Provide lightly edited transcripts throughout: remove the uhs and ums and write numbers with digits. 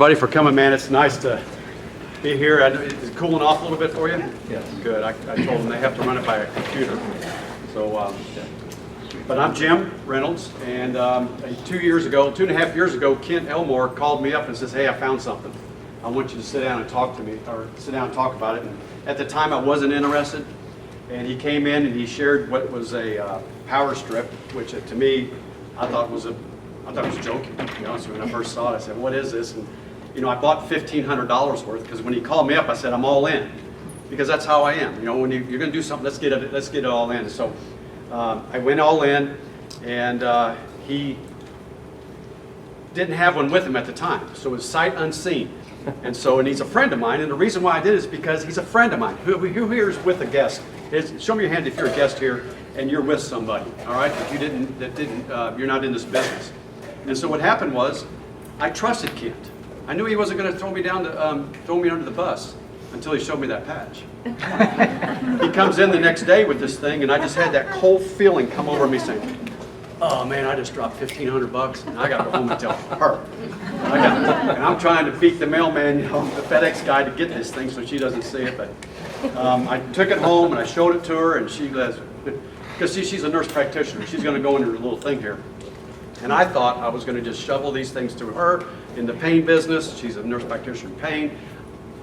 everybody, for coming, man. It's nice to be here. Is it cooling off a little bit for you? Yes. Good. I told them they have to run it by a computer. So, but I'm Jim Reynolds, and 2.5 years ago, Kent Elmore called me up and says, hey, I found something. I want you to sit down and talk to me, or sit down and talk about it. And at the time, I wasn't interested. And he came in and he shared what was a power strip, which to me, I thought was joking. To be honest with you, when I first saw it, I said, "What is this?" And I bought $1,500 worth because when he called me up, I said, "I'm all in," because that's how I am. When you're going to do something, let's get it all in. So I went all in, and he didn't have one with him at the time, so it was sight unseen. And he's a friend of mine, and the reason why I did it is because he's a friend of mine. Who here is with a guest? Show me your hand if you're a guest here and you're with somebody. All right, if you're not in this business. And so what happened was, I trusted Kent. I knew he wasn't going to throw me under the bus until he showed me that patch. He comes in the next day with this thing, and I just had that cold feeling come over me saying, "Oh man, I just dropped $1,500, and I got to go home and tell her." And I'm trying to beat the mailman, the FedEx guy, to get this thing so she doesn't see it. But I took it home and I showed it to her, and she goes, because she's a nurse practitioner, she's going to go into her little thing here. And I thought I was going to just shovel these things to her in the pain business. She's a nurse practitioner in pain.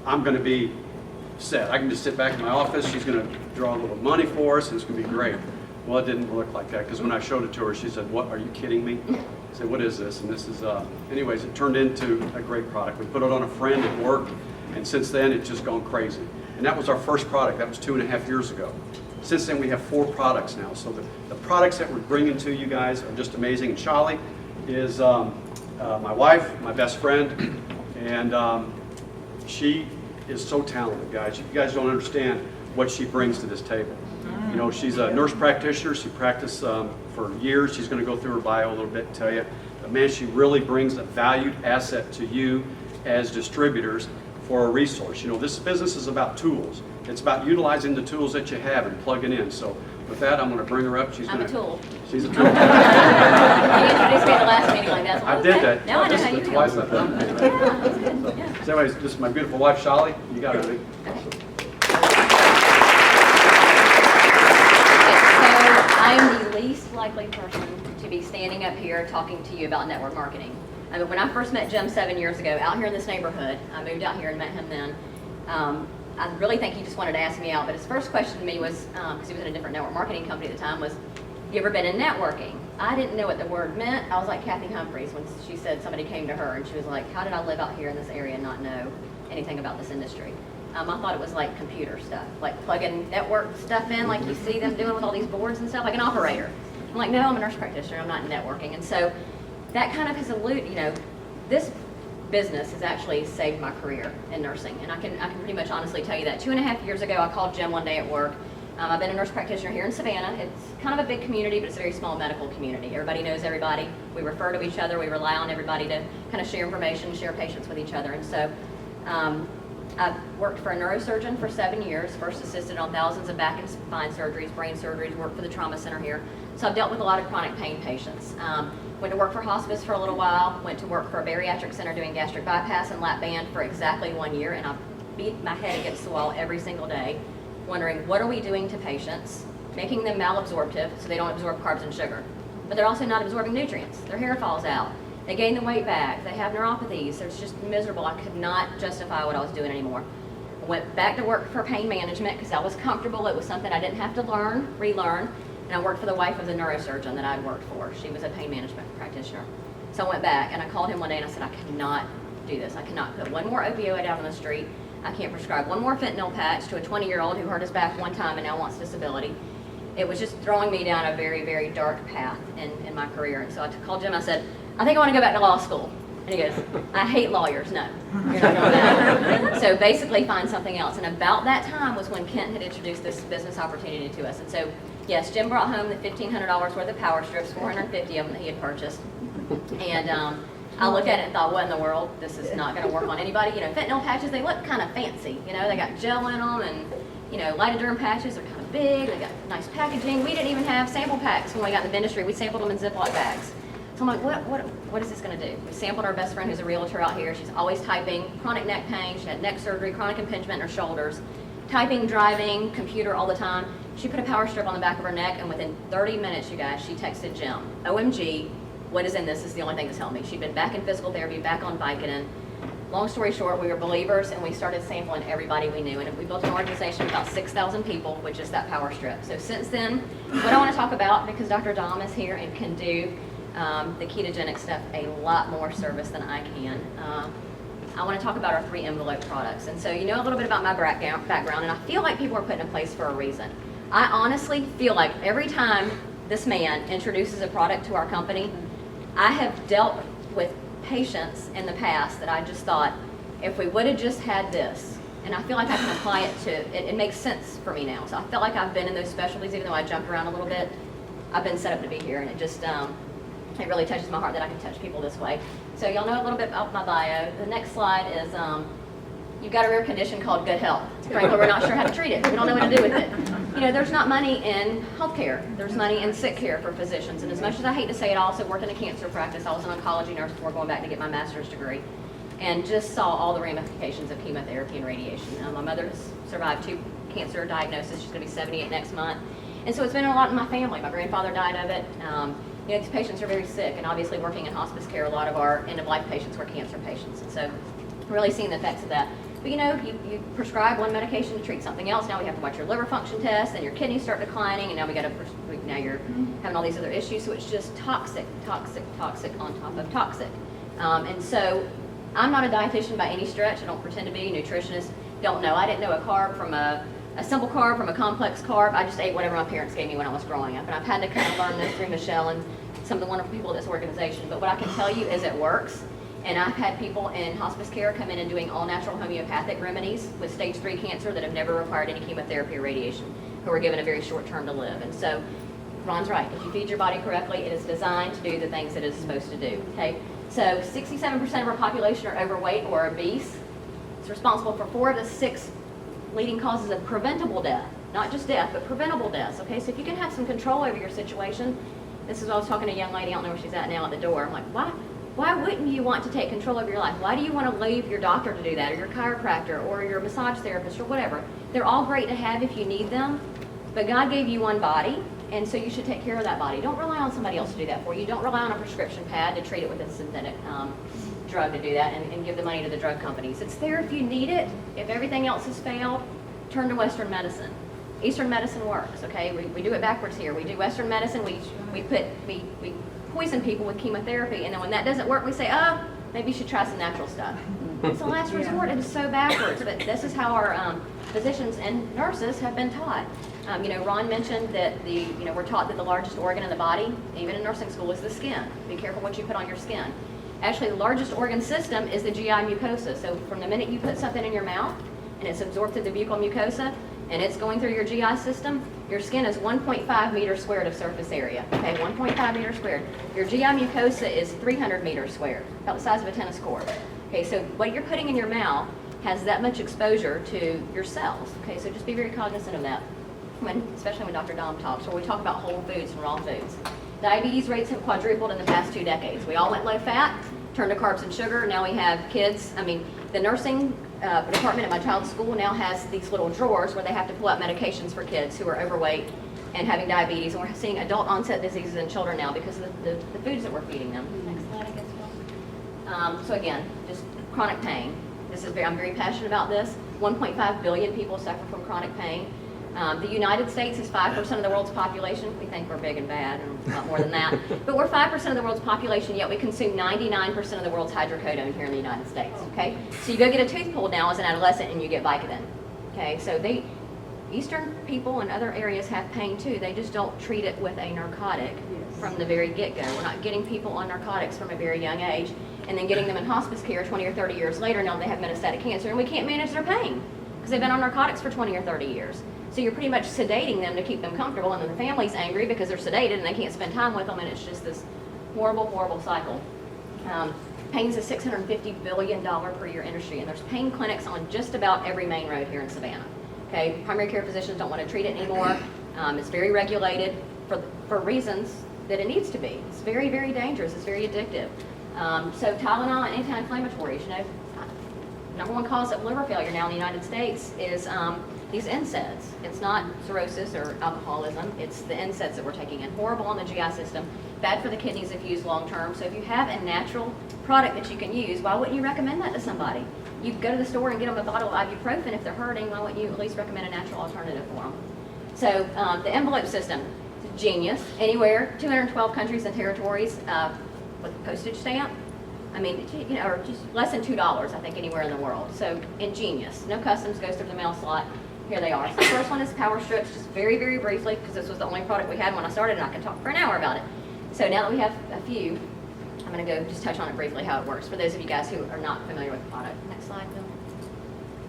I'm going to be set. I can just sit back in my office. She's going to draw a little money for us, and it's going to be great. Well, it didn't look like that, because when I showed it to her, she said, "What, are you kidding me?" I said, "What is this?" And this is, anyways, it turned into a great product. We put it on a friend at work, and since then, it's just gone crazy. And that was our first product. That was 2.5 years ago. Since then, we have 4 products now. So the products that we're bringing to you guys are just amazing. And Shali is my wife, my best friend, and she is so talented, guys. You guys don't understand what she brings to this table. She's a nurse practitioner. She practiced for years. She's going to go through her bio a little bit and tell you. But man, she really brings a valued asset to you as distributors for a resource. This business is about tools. It's about utilizing the tools that you have and plugging in. So with that, I'm going to bring her up. I'm a tool. She's a tool. You introduced me at the last meeting like that. I did that. Now I know how you feel. Twice I've done that. So anyways, this is my beautiful wife, Shali. You got it. I'm the least likely person to be standing up here talking to you about network marketing. I mean, when I first met Jim 7 years ago out here in this neighborhood, I moved out here and met him then. I really think he just wanted to ask me out, but his first question to me was, because he was in a different network marketing company at the time, was, "You ever been in networking?" I didn't know what the word meant. I was like Kathy Humphreys when she said somebody came to her and she was like, "How did I live out here in this area and not know anything about this industry?" I thought it was like computer stuff, like plugging network stuff in, like you see them doing with all these boards and stuff, like an operator. I'm like, no, I'm a nurse practitioner, I'm not in networking. And so that kind of has this business has actually saved my career in nursing. And I can pretty much honestly tell you that. 2.5 years ago, I called Jim one day at work. I've been a nurse practitioner here in Savannah. It's kind of a big community, but it's a very small medical community. Everybody knows everybody. We refer to each other. We rely on everybody to kind of share information, share patients with each other. And so I've worked for a neurosurgeon for 7 years, first assisted on thousands of back and spine surgeries, brain surgeries, worked for the trauma center here. So I've dealt with a lot of chronic pain patients. Went to work for hospice for a little while, went to work for a bariatric center doing gastric bypass and lap band for exactly 1 year, and I beat my head against the wall every single day, wondering what are we doing to patients, making them malabsorptive so they don't absorb carbs and sugar. But they're also not absorbing nutrients. Their hair falls out. They gain the weight back. They have neuropathies. So it's just miserable. I could not justify what I was doing anymore. I went back to work for pain management because I was comfortable. It was something I didn't have to relearn. And I worked for the wife of the neurosurgeon that I'd worked for. She was a pain management practitioner. So I went back and I called him one day and I said, I cannot do this. I cannot put one more opioid out on the street. I can't prescribe one more fentanyl patch to a 20-year-old who hurt his back one time and now wants disability. It was just throwing me down a very, very dark path in my career. And so I called Jim. I said, I think I want to go back to law school. And he goes, I hate lawyers. No, you're not doing that. So basically find something else. And about that time was when Kent had introduced this business opportunity to us. And so, yes, Jim brought home the $1,500 worth of power strips, 450 of them that he had purchased. And I looked at it and thought, what in the world? This is not going to work on anybody. Fentanyl patches, they look kind of fancy. They got gel in them, and lidoderm patches are kind of big. They got nice packaging. We didn't even have sample packs when we got in the industry. We sampled them in Ziploc bags. So I'm like, what is this going to do? We sampled our best friend who's a realtor out here. She's always typing, chronic neck pain. She had neck surgery, chronic impingement in her shoulders, typing, driving, computer all the time. She put a power strip on the back of her neck, and within 30 minutes, you guys, she texted Jim, OMG, what is in this? This is the only thing that's helped me. She'd been back in physical therapy, back on Vicodin. Long story short, we were believers, and we started sampling everybody we knew. And we built an organization of about 6,000 people, which is that power strip. So since then, what I want to talk about, because Dr. Dom is here and can do the ketogenic stuff a lot more service than I can, I want to talk about our 3 envelope products. And so you know a little bit about my background, and I feel like people are put in place for a reason. I honestly feel like every time this man introduces a product to our company, I have dealt with patients in the past that I just thought, if we would have just had this, and I feel like I can apply it to, it makes sense for me now. So I feel like I've been in those specialties, even though I jumped around a little bit, I've been set up to be here, and it just, it really touches my heart that I can touch people this way. So y'all know a little bit about my bio. The next slide is, you've got a rare condition called good health. Frankly, we're not sure how to treat it. We don't know what to do with it. You know, there's not money in healthcare. There's money in sick care for physicians. And as much as I hate to say it, I also worked in a cancer practice. I was an oncology nurse before going back to get my master's degree, and just saw all the ramifications of chemotherapy and radiation. My mother has survived 2 cancer diagnoses. She's going to be 78 next month. And so it's been a lot in my family. My grandfather died of it. You know, these patients are very sick, and obviously working in hospice care, a lot of our end-of-life patients were cancer patients. And so really seeing the effects of that. But you know, you prescribe one medication to treat something else. Now we have to watch your liver function test, and your kidneys start declining, and now now you're having all these other issues. So it's just toxic, toxic, toxic on top of toxic. And so I'm not a dietitian by any stretch. I don't pretend to be a nutritionist. Don't know. I didn't know a carb from a simple carb from a complex carb. I just ate whatever my parents gave me when I was growing up. And I've had to kind of learn this through Michelle and some of the wonderful people at this organization. But what I can tell you is it works. And I've had people in hospice care come in and doing all natural homeopathic remedies with stage 3 cancer that have never required any chemotherapy or radiation, who are given a very short term to live. And so Ron's right. If you feed your body correctly, it is designed to do the things it is supposed to do. Okay. So 67% of our population are overweight or obese. It's responsible for 4 of the 6 leading causes of preventable death. Not just death, but preventable deaths. Okay. So if you can have some control over your situation, this is what I was talking to a young lady. I don't know where she's at now at the door. I'm like, why wouldn't you want to take control of your life? Why do you want to leave your doctor to do that, or your chiropractor, or your massage therapist, or whatever? They're all great to have if you need them, but God gave you one body, and so you should take care of that body. Don't rely on somebody else to do that for you. Don't rely on a prescription pad to treat it with a synthetic drug to do that, and give the money to the drug companies. It's there if you need it. If everything else has failed, turn to Western medicine. Eastern medicine works, okay? We do it backwards here. We do Western medicine, we poison people with chemotherapy, and then when that doesn't work, we say, oh, maybe you should try some natural stuff. It's the last resort. It is so backwards, but this is how our physicians and nurses have been taught. You know, Ron mentioned that we're taught that the largest organ in the body, even in nursing school, is the skin. Be careful what you put on your skin. Actually, the largest organ system is the GI mucosa. So from the minute you put something in your mouth and it's absorbed through the buccal mucosa, and it's going through your GI system, your skin is 1.5 meters squared of surface area. Okay, 1.5 meters squared. Your GI mucosa is 300 meters squared, about the size of a tennis court. Okay, so what you're putting in your mouth has that much exposure to your cells. Okay, so just be very cognizant of that, especially when Dr. Dom talks, or we talk about whole foods and raw foods. Diabetes rates have quadrupled in the past 2 decades. We all went low fat, turned to carbs and sugar. Now we have kids. I mean, the nursing department at my child's school now has these little drawers where they have to pull out medications for kids who are overweight and having diabetes. And we're seeing adult onset diseases in children now because of the foods that we're feeding them. Next slide, I guess. So again, just chronic pain. I'm very passionate about this. 1.5 billion people suffer from chronic pain. The United States is 5% of the world's population. We think we're big and bad, and a lot more than that. But we're 5% of the world's population, yet we consume 99% of the world's hydrocodone here in the United States. Okay, so you go get a tooth pulled now as an adolescent, and you get Vicodin. Okay, so Eastern people in other areas have pain too. They just don't treat it with a narcotic from the very get-go. We're not getting people on narcotics from a very young age, and then getting them in hospice care 20 or 30 years later. Now they have metastatic cancer, and we can't manage their pain because they've been on narcotics for 20 or 30 years. So you're pretty much sedating them to keep them comfortable, and then the family's angry because they're sedated and they can't spend time with them, and it's just this horrible, horrible cycle. Pain is a $650 billion per year industry, and there's pain clinics on just about every main road here in Savannah. Okay, primary care physicians don't want to treat it anymore. It's very regulated for reasons that it needs to be. It's very, very dangerous. It's very addictive. So Tylenol and anti-inflammatories, you know, number one cause of liver failure now in the United States is these NSAIDs. It's not cirrhosis or alcoholism. It's the NSAIDs that we're taking in. Horrible on the GI system, bad for the kidneys if used long term. So if you have a natural product that you can use, why wouldn't you recommend that to somebody? You go to the store and get them a bottle of ibuprofen if they're hurting. Why wouldn't you at least recommend a natural alternative for them? So the envelope system, it's genius. Anywhere, 212 countries and territories with a postage stamp. I mean, you know, or just less than $2, I think, anywhere in the world. So ingenious. No customs, goes through the mail slot. Here they are. So the first one is Power Strips, just very, very briefly, because this was the only product we had when I started, and I can talk for an hour about it. So now that we have a few, I'm going to go just touch on it briefly how it works for those of you guys who are not familiar with the product. Next slide, Bill.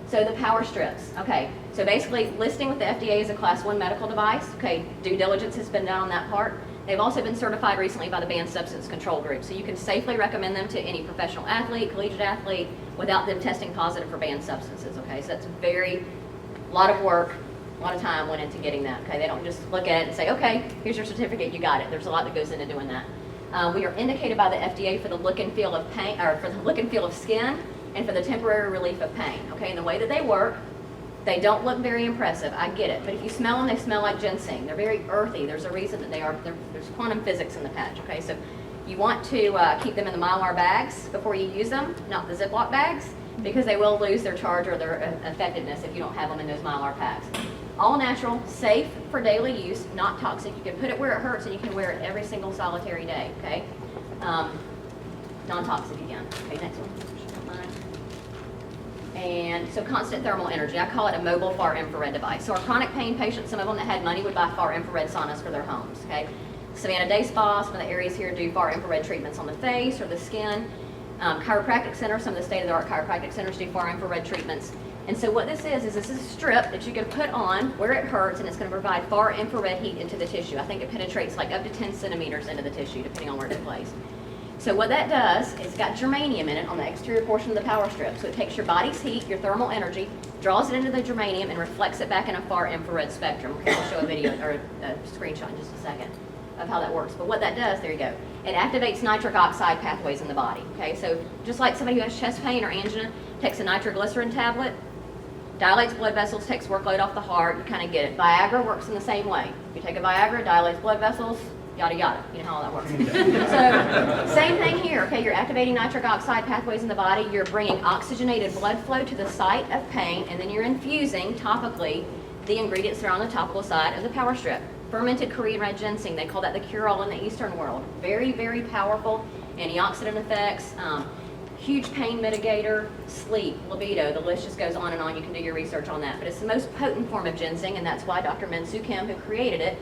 So the Power Strips. Okay, so basically listing with the FDA as a Class 1 medical device. Okay, due diligence has been done on that part. They've also been certified recently by the Banned Substance Control Group, so you can safely recommend them to any professional athlete, collegiate athlete, without them testing positive for banned substances. Okay, so that's a lot of work, a lot of time went into getting that. Okay, they don't just look at it and say, okay, here's your certificate, you got it. There's a lot that goes into doing that. We are indicated by the FDA for the look and feel of pain, or for the look and feel of skin, and for the temporary relief of pain. Okay, and the way that they work, they don't look very impressive. I get it, but if you smell them, they smell like ginseng. They're very earthy. There's a reason that there's quantum physics in the patch. Okay, so you want to keep them in the Mylar bags before you use them, not the Ziploc bags, because they will lose their charge or their effectiveness if you don't have them in those Mylar packs. All natural, safe for daily use, not toxic. You can put it where it hurts and you can wear it every single solitary day, okay? Non-toxic again. Okay, next one. And so constant thermal energy. I call it a mobile far infrared device. So our chronic pain patients, some of them that had money would buy far infrared saunas for their homes, okay? Savannah Day Spa, some of the areas here do far infrared treatments on the face or the skin. Chiropractic centers, some of the state-of-the-art chiropractic centers do far infrared treatments. And so what this is this is a strip that you can put on where it hurts, and it's going to provide far infrared heat into the tissue. I think it penetrates like up to 10 centimeters into the tissue, depending on where it's placed. So what that does is it's got germanium in it on the exterior portion of the Power Strip. So it takes your body's heat, your thermal energy, draws it into the germanium, and reflects it back in a far infrared spectrum. Okay, we'll show a video or a screenshot in just a second of how that works. But what that does, there you go, it activates nitric oxide pathways in the body. Okay, so just like somebody who has chest pain or angina takes a nitroglycerin tablet, dilates blood vessels, takes workload off the heart, you kind of get it. Viagra works in the same way. You take a Viagra, dilates blood vessels, yada yada, you know how that works. So same thing here, okay, you're activating nitric oxide pathways in the body, you're bringing oxygenated blood flow to the site of pain, and then you're infusing topically the ingredients that are on the topical side of the Power Strip. Fermented Korean red ginseng, they call that the cure-all in the Eastern world. Very, very powerful antioxidant effects, huge pain mitigator, sleep, libido, the list just goes on and on. You can do your research on that. But it's the most potent form of ginseng, and that's why Dr. Min-Soo Kim, who created it,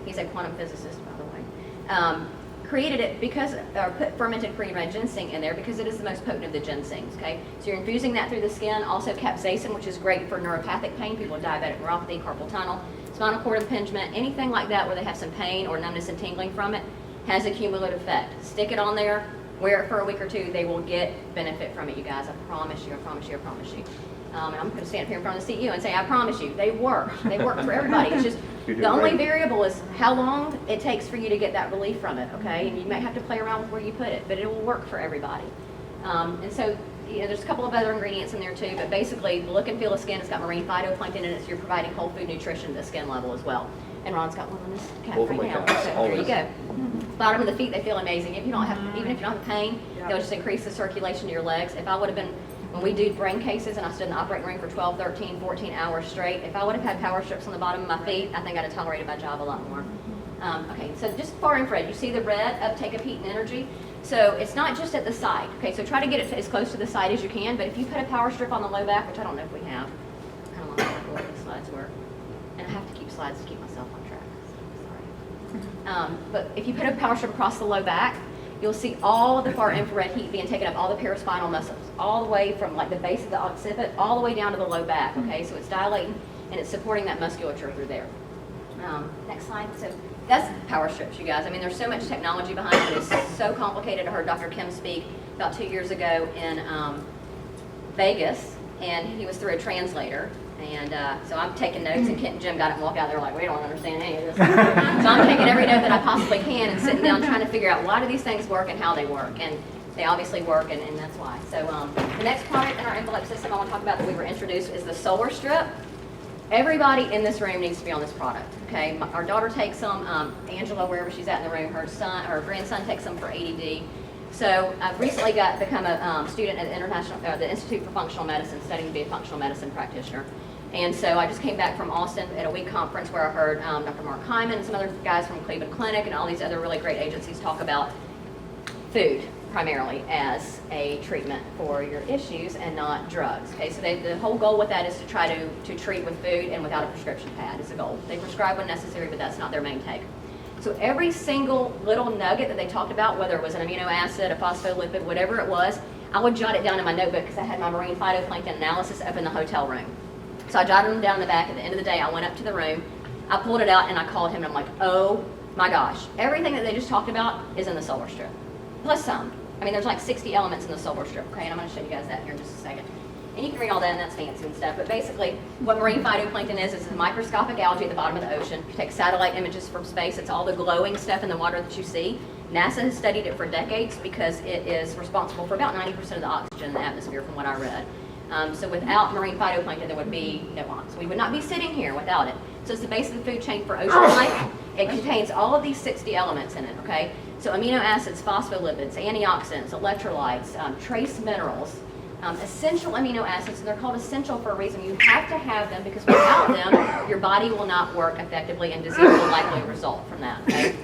he's a quantum physicist, by the way, created it because, or put fermented Korean red ginseng in there because it is the most potent of the ginsengs, okay? So you're infusing that through the skin. Also capsaicin, which is great for neuropathic pain, people with diabetic neuropathy, carpal tunnel, spinal cord impingement, anything like that where they have some pain or numbness and tingling from it, has a cumulative effect. Stick it on there, wear it for a week or two, they will get benefit from it, you guys. I promise you, I promise you, I promise you. And I'm going to stand up here in front of the CEO and say, I promise you, they work. They work for everybody. It's just the only variable is how long it takes for you to get that relief from it, okay? And you might have to play around with where you put it, but it will work for everybody. And so, you know, there's a couple of other ingredients in there too, but basically the look and feel of skin, it's got marine phytoplankton in it, so you're providing whole food nutrition to the skin level as well. And Ron's got one on his cat right now. So there you go. Bottom of the feet, they feel amazing. If you don't have, even if you don't have pain, they'll just increase the circulation to your legs. If I would have been, when we do brain cases and I stood in the operating room for 12, 13, 14 hours straight, if I would have had Power Strips on the bottom of my feet, I think I'd have tolerated my job a lot more. Okay, so just far infrared, you see the red, uptake of heat and energy. So it's not just at the site. Okay, so try to get it as close to the site as you can, but if you put a Power Strip on the low back, which I don't know if we have, I kind of lost track of where the slides were, and I have to keep slides to keep myself on track, so sorry. But if you put a Power Strip across the low back, you'll see all of the far infrared heat being taken up, all the paraspinal muscles, all the way from like the base of the occiput, all the way down to the low back, okay? So it's dilating and it's supporting that musculature through there. Next slide. So that's Power Strips, you guys. I mean, there's so much technology behind it. It's so complicated. I heard Dr. Kim speak about 2 years ago in Vegas, and he was through a translator. And so I'm taking notes, and Kent and Jim got it and walked out there like, we don't understand any of this. So I'm taking every note that I possibly can and sitting down trying to figure out why do these things work and how they work. And they obviously work, and that's why. So the next product in our envelope system I want to talk about that we were introduced is the Solar Strip. Everybody in this room needs to be on this product, okay? Our daughter takes them, Angela, wherever she's at in the room, her grandson takes them for ADD. So I've recently become a student at the Institute for Functional Medicine, studying to be a functional medicine practitioner. And so I just came back from Austin at a week conference where I heard Dr. Mark Hyman and some other guys from Cleveland Clinic and all these other really great agencies talk about food primarily as a treatment for your issues and not drugs. Okay, so the whole goal with that is to try to treat with food and without a prescription pad is the goal. They prescribe when necessary, but that's not their main take. So every single little nugget that they talked about, whether it was an amino acid, a phospholipid, whatever it was, I would jot it down in my notebook because I had my marine phytoplankton analysis up in the hotel room. So I jotted them down in the back. At the end of the day, I went up to the room, I pulled it out, and I called him, and I'm like, oh my gosh, everything that they just talked about is in the Solar Strip, plus some. I mean, there's like 60 elements in the Solar Strip, okay, and I'm going to show you guys that here in just a second. And you can read all that, and that's fancy and stuff, but basically, what marine phytoplankton is a microscopic algae at the bottom of the ocean. You take satellite images from space, it's all the glowing stuff in the water that you see. NASA has studied it for decades because it is responsible for about 90% of the oxygen in the atmosphere, from what I read. So without marine phytoplankton, there would be no oxygen. We would not be sitting here without it. So it's the base of the food chain for ocean life. It contains all of these 60 elements in it, okay? So amino acids, phospholipids, antioxidants, electrolytes, trace minerals, essential amino acids, and they're called essential for a reason. You have to have them because without them, your body will not work effectively and disease will likely result from that, okay?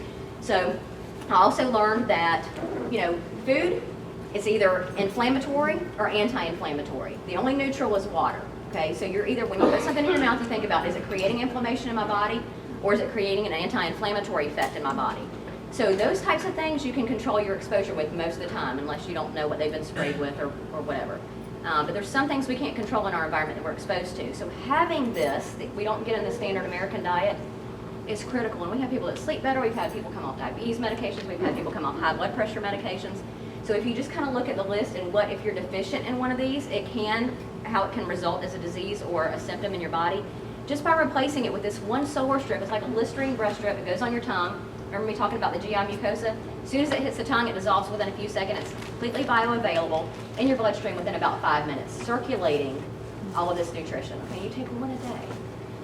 So I also learned that, food is either inflammatory or anti-inflammatory. The only neutral is water, okay? So you're either, when you put something in your mouth, you think about, is it creating inflammation in my body or is it creating an anti-inflammatory effect in my body? So those types of things you can control your exposure with most of the time, unless you don't know what they've been sprayed with or whatever. But there's some things we can't control in our environment that we're exposed to. So having this, that we don't get in the standard American diet, is critical. And we have people that sleep better, we've had people come off diabetes medications, we've had people come off high blood pressure medications. So if you just kind of look at the list and what, if you're deficient in one of these, how it can result as a disease or a symptom in your body, just by replacing it with this one Solar Strip. It's like a Listerine breast strip, it goes on your tongue. Remember me talking about the GI mucosa? As soon as it hits the tongue, it dissolves within a few seconds. It's completely bioavailable in your bloodstream within about 5 minutes, circulating all of this nutrition. Okay, you take one a day.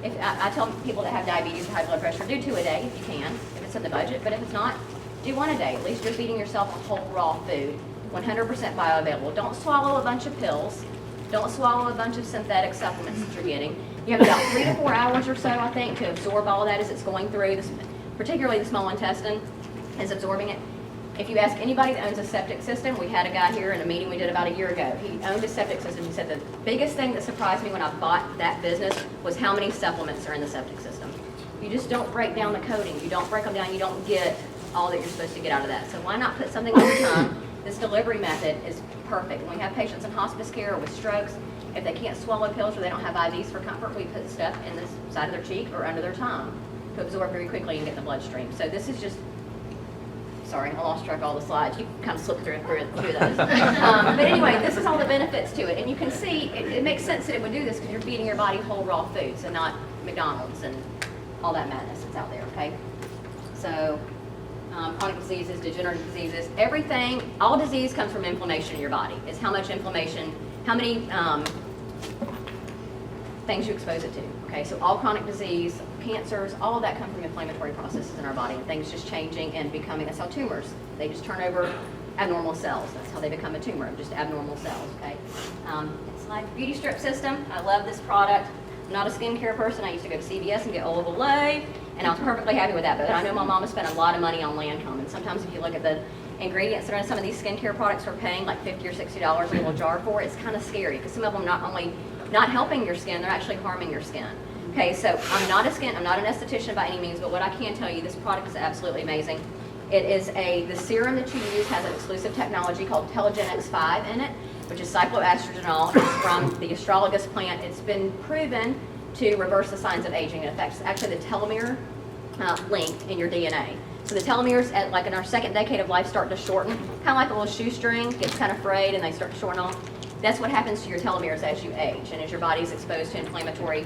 If I tell people that have diabetes or high blood pressure, do 2 a day if you can, if it's in the budget, but if it's not, do 1 a day. At least you're feeding yourself a whole raw food, 100% bioavailable. Don't swallow a bunch of pills. Don't swallow a bunch of synthetic supplements that you're getting. You have about 3 to 4 hours or so, I think, to absorb all of that as it's going through, particularly the small intestine is absorbing it. If you ask anybody that owns a septic system, we had a guy here in a meeting we did about a year ago. He owned a septic system. He said the biggest thing that surprised me when I bought that business was how many supplements are in the septic system. You just don't break down the coating. You don't break them down. You don't get all that you're supposed to get out of that. So why not put something on your tongue? This delivery method is perfect. When we have patients in hospice care or with strokes, if they can't swallow pills or they don't have IVs for comfort, we put stuff in the side of their cheek or under their tongue to absorb very quickly and get in the bloodstream. So this is just, sorry, I lost track of all the slides. You kind of slipped through those. But anyway, this is all the benefits to it. And you can see, it makes sense that it would do this because you're feeding your body whole raw foods and not McDonald's and all that madness that's out there, okay? So chronic diseases, degenerative diseases, everything, all disease comes from inflammation in your body. It's how much inflammation, how many things you expose it to. Okay, so all chronic disease, cancers, all of that come from inflammatory processes in our body. Things just changing and becoming, that's how tumors, they just turn over abnormal cells. That's how they become a tumor, just abnormal cells, okay? It's like beauty strip system. I love this product. I'm not a skincare person. I used to go to CVS and get Olive Olay, and I was perfectly happy with that. But I know my mama spent a lot of money on Lancome, and sometimes if you look at the ingredients that are in some of these skincare products, we're paying like $50 or $60 a little jar for. It's kind of scary because some of them not only not helping your skin, they're actually harming your skin. Okay, so I'm not an esthetician by any means, but what I can tell you, this product is absolutely amazing. It is the serum that you use has an exclusive technology called Telogen X5 in it, which is cycloestrogenol. It's from the astragalus plant. It's been proven to reverse the signs of aging. It affects actually the telomere length in your DNA. So the telomeres, at like in our second decade of life, start to shorten, kind of like a little shoestring, gets kind of frayed and they start to shorten off. That's what happens to your telomeres as you age and as your body's exposed to inflammatory,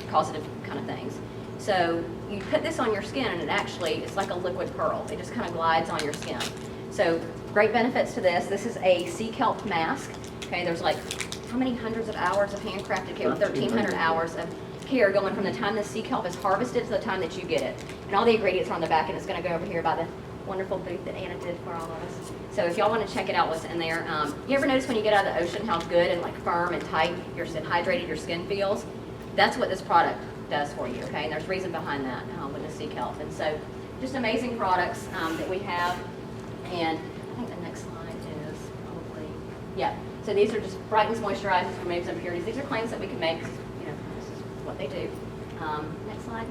causative kind of things. So you put this on your skin and it actually, it's like a liquid pearl. It just kind of glides on your skin. So great benefits to this. This is a sea kelp mask. Okay, there's like how many hundreds of hours of handcrafted care, 1,300 hours of care going from the time the sea kelp is harvested to the time that you get it. And all the ingredients are on the back, and it's going to go over here by the wonderful booth that Anna did for all of us. So if y'all want to check it out, what's in there. You ever notice when you get out of the ocean how good and like firm and tight and hydrated your skin feels? That's what this product does for you, okay? And there's reason behind that with the sea kelp. And so just amazing products that we have. And I think the next slide is probably, yeah. So these are just brightens, moisturizes, removes impurities. These are claims that we can make, you know, this is what they do. Next slide.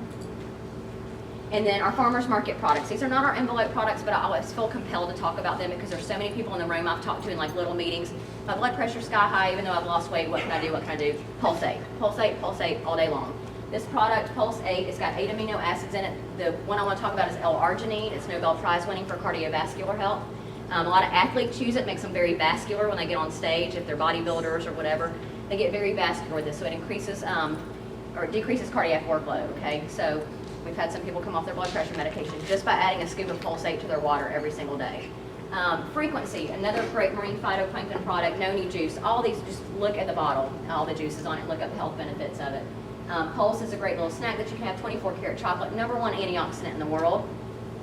And then our farmers market products. These are not our envelope products, but I always feel compelled to talk about them because there's so many people in the room I've talked to in like little meetings. My blood pressure's sky high, even though I've lost weight. What can I do? What can I do? Pulsate, pulsate, pulsate all day long. This product, Pulse 8, it's got 8 amino acids in it. The one I want to talk about is L-arginine. It's Nobel Prize winning for cardiovascular health. A lot of athletes use it, makes them very vascular when they get on stage. If they're bodybuilders or whatever, they get very vascular with this. So it increases or decreases cardiac workload. Okay, so we've had some people come off their blood pressure medication just by adding a scoop of Pulse 8 to their water every single day. Frequency, another great marine phytoplankton product, noni juice. All these, just look at the bottle, all the juices on it, look up the health benefits of it. Pulse is a great little snack that you can have. 24 karat chocolate, #1 antioxidant in the world.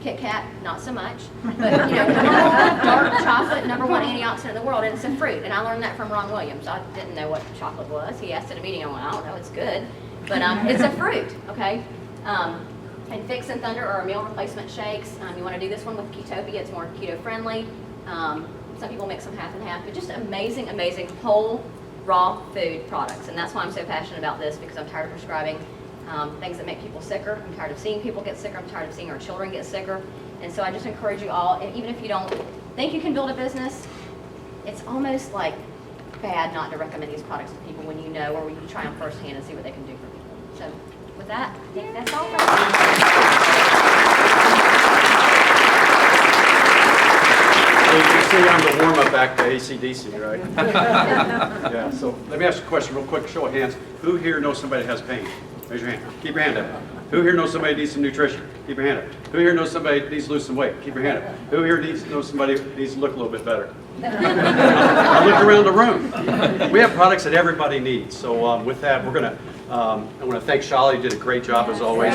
Kit Kat, not so much, but you know, dark chocolate, #1 antioxidant in the world, and it's a fruit. And I learned that from Ron Williams. I didn't know what chocolate was. He asked at a meeting, I went, I don't know, it's good, but it's a fruit, okay? And Fix and Thunder are meal replacement shakes. You want to do this one with Ketopia, it's more keto friendly. Some people mix them half and half, but just amazing, amazing whole raw food products. And that's why I'm so passionate about this, because I'm tired of prescribing things that make people sicker. I'm tired of seeing people get sicker. I'm tired of seeing our children get sicker. And so I just encourage you all, and even if you don't think you can build a business, it's almost like bad not to recommend these products to people when you know, or when you try them firsthand and see what they can do for people. So with that, I think that's all. You can see I'm the warm-up act to AC/DC, right? Yeah, so let me ask you a question real quick, show of hands. Who here knows somebody that has pain? Raise your hand. Keep your hand up. Who here knows somebody needs some nutrition? Keep your hand up. Who here knows somebody needs to lose some weight? Keep your hand up. Who here knows somebody needs to look a little bit better? I look around the room. We have products that everybody needs. So with that, we're gonna. I want to thank Shali. You did a great job as always.